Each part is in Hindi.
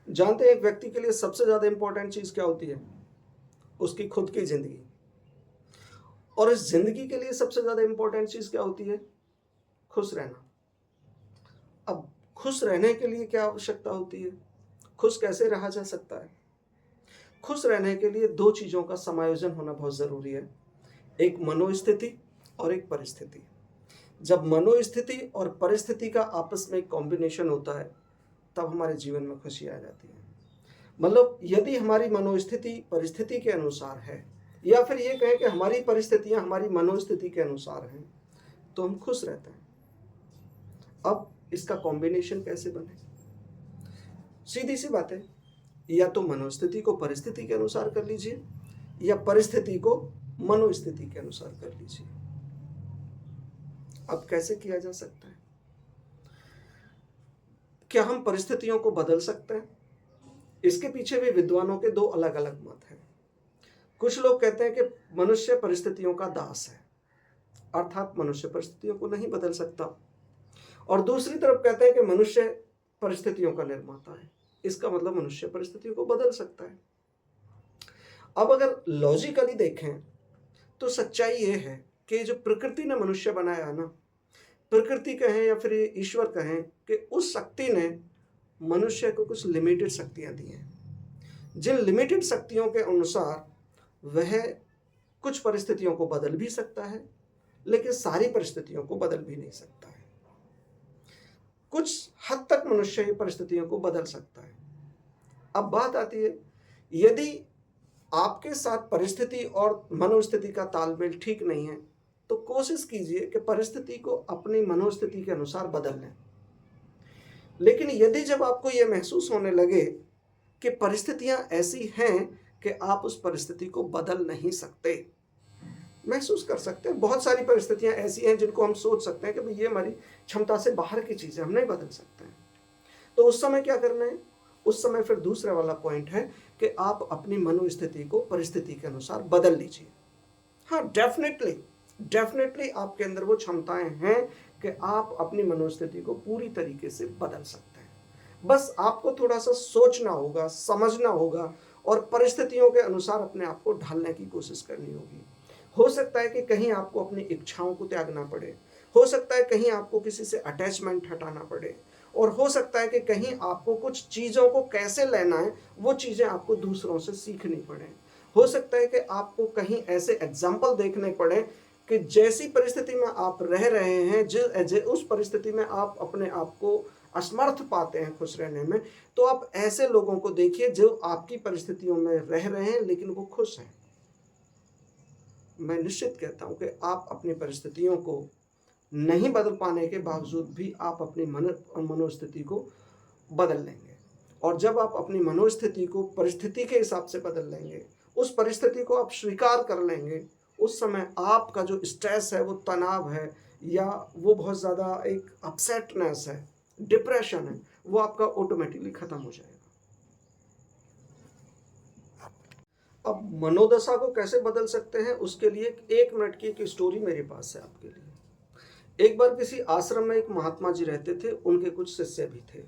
जानते हैं एक व्यक्ति के लिए सबसे ज़्यादा इंपॉर्टेंट चीज़ क्या होती है? उसकी खुद की ज़िंदगी। और इस ज़िंदगी के लिए सबसे ज़्यादा इंपॉर्टेंट चीज़ क्या होती है? खुश रहना। अब खुश रहने के लिए क्या आवश्यकता होती है? खुश कैसे रहा जा सकता है? खुश रहने के लिए 2 चीज़ों का समायोजन होना बहुत ज़रूरी है। एक मनोस्थिति और एक परिस्थिति। जब मनोस्थिति और परिस्थिति का आपस में एक कॉम्बिनेशन होता है, तब हमारे जीवन में खुशी आ जाती है। मतलब यदि हमारी मनोस्थिति परिस्थिति के अनुसार है, या फिर ये कहें कि हमारी परिस्थितियाँ हमारी मनोस्थिति के अनुसार हैं, तो हम खुश रहते हैं। अब इसका कॉम्बिनेशन कैसे बने? सीधी सी बात है, या तो मनोस्थिति को परिस्थिति के अनुसार कर लीजिए, या परिस्थिति को मनोस्थिति के अनुसार कर लीजिए। अब कैसे किया जा सकता है? क्या हम परिस्थितियों को बदल सकते हैं? इसके पीछे भी विद्वानों के 2 अलग-अलग मत हैं। कुछ लोग कहते हैं कि मनुष्य परिस्थितियों का दास है, अर्थात मनुष्य परिस्थितियों को नहीं बदल सकता। और दूसरी तरफ कहते हैं कि मनुष्य परिस्थितियों का निर्माता है। इसका मतलब मनुष्य परिस्थितियों को बदल सकता है। अब अगर लॉजिकली देखें तो सच्चाई ये है कि जो प्रकृति ने मनुष्य बनाया ना, प्रकृति कहें या फिर ईश्वर कहें, कि उस शक्ति ने मनुष्य को कुछ लिमिटेड शक्तियां दी हैं। जिन लिमिटेड शक्तियों के अनुसार वह कुछ परिस्थितियों को बदल भी सकता है, लेकिन सारी परिस्थितियों को बदल भी नहीं सकता है। कुछ हद तक मनुष्य परिस्थितियों को बदल सकता है। अब बात आती है, यदि आपके साथ परिस्थिति और मनोस्थिति का तालमेल ठीक नहीं है, तो कोशिश कीजिए कि परिस्थिति को अपनी मनोस्थिति के अनुसार बदल लें। लेकिन यदि जब आपको यह महसूस होने लगे कि परिस्थितियां ऐसी हैं कि आप उस परिस्थिति को बदल नहीं सकते, महसूस कर सकते हैं बहुत सारी परिस्थितियां ऐसी हैं जिनको हम सोच सकते हैं कि भाई ये हमारी क्षमता से बाहर की चीज़ है, हम नहीं बदल सकते हैं, तो उस समय क्या करना है? उस समय फिर दूसरा वाला पॉइंट है कि आप अपनी मनोस्थिति को परिस्थिति के अनुसार बदल लीजिए। हाँ, डेफिनेटली आपके अंदर वो क्षमताएं हैं कि आप अपनी मनोस्थिति को पूरी तरीके से बदल सकते हैं। बस आपको थोड़ा सा सोचना होगा, समझना होगा और परिस्थितियों के अनुसार अपने आप को ढालने की कोशिश करनी होगी। हो सकता है कि कहीं आपको अपनी इच्छाओं को त्यागना पड़े, हो सकता है कहीं आपको किसी से अटैचमेंट हटाना पड़े, और हो सकता है कि कहीं आपको कुछ चीज़ों को कैसे लेना है वो चीज़ें आपको दूसरों से सीखनी पड़े। हो सकता है कि आपको कहीं ऐसे एग्जाम्पल देखने पड़े कि जैसी परिस्थिति में आप रह रहे हैं, उस परिस्थिति में आप अपने आप को असमर्थ पाते हैं खुश रहने में, तो आप ऐसे लोगों को देखिए जो आपकी परिस्थितियों में रह रहे हैं लेकिन वो खुश हैं। मैं निश्चित कहता हूं कि आप अपनी परिस्थितियों को नहीं बदल पाने के बावजूद भी आप अपनी मनोस्थिति को बदल लेंगे। और जब आप अपनी मनोस्थिति को परिस्थिति के हिसाब से बदल लेंगे, उस परिस्थिति को आप स्वीकार कर लेंगे, उस समय आपका जो स्ट्रेस है, वो तनाव है, या वो बहुत ज़्यादा एक अपसेटनेस है, डिप्रेशन है, वो आपका ऑटोमेटिकली खत्म हो जाएगा। अब मनोदशा को कैसे बदल सकते हैं, उसके लिए 1 मिनट की एक स्टोरी मेरे पास है आपके लिए। एक बार किसी आश्रम में एक महात्मा जी रहते थे, उनके कुछ शिष्य भी थे।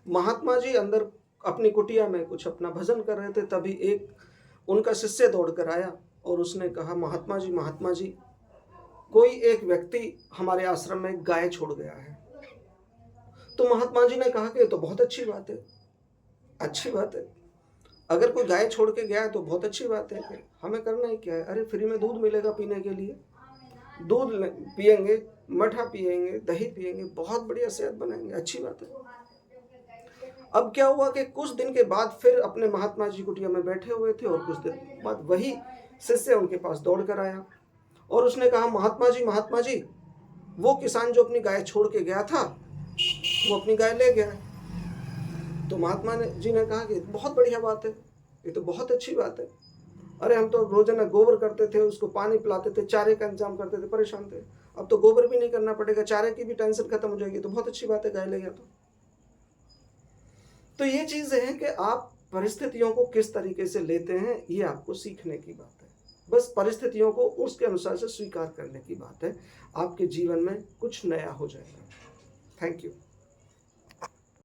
महात्मा जी अंदर अपनी कुटिया में कुछ अपना भजन कर रहे थे, तभी एक उनका शिष्य दौड़कर आया और उसने कहा, महात्मा जी, कोई एक व्यक्ति हमारे आश्रम में गाय छोड़ गया है। तो महात्मा जी ने कहा कि ये तो बहुत अच्छी बात है, अच्छी बात है, अगर कोई गाय छोड़ के गया है तो बहुत अच्छी बात है, कि हमें करना ही क्या है? अरे फ्री में दूध मिलेगा पीने के लिए, दूध पियेंगे, मठा पियेंगे, दही पियेंगे, बहुत बढ़िया सेहत बनाएंगे, अच्छी बात है। अब क्या हुआ कि कुछ दिन के बाद फिर अपने महात्मा जी कुटिया में बैठे हुए थे, और कुछ दिन बाद वही शिष्य उनके पास दौड़ कर आया और उसने कहा, महात्मा जी, वो किसान जो अपनी गाय छोड़ के गया था, वो अपनी गाय ले गया। तो महात्मा जी ने कहा कि बहुत बढ़िया बात है, ये तो बहुत अच्छी बात है। अरे हम तो रोजाना गोबर करते थे, उसको पानी पिलाते थे, चारे का इंतजाम करते थे, परेशान थे, अब तो गोबर भी नहीं करना पड़ेगा, चारे की भी टेंशन खत्म हो जाएगी, तो बहुत अच्छी बात है, गाय ले गया। तो ये चीज़ है कि आप परिस्थितियों को किस तरीके से लेते हैं, ये आपको सीखने की बात है। बस परिस्थितियों को उसके अनुसार से स्वीकार करने की बात है, आपके जीवन में कुछ नया हो जाएगा। Thank you.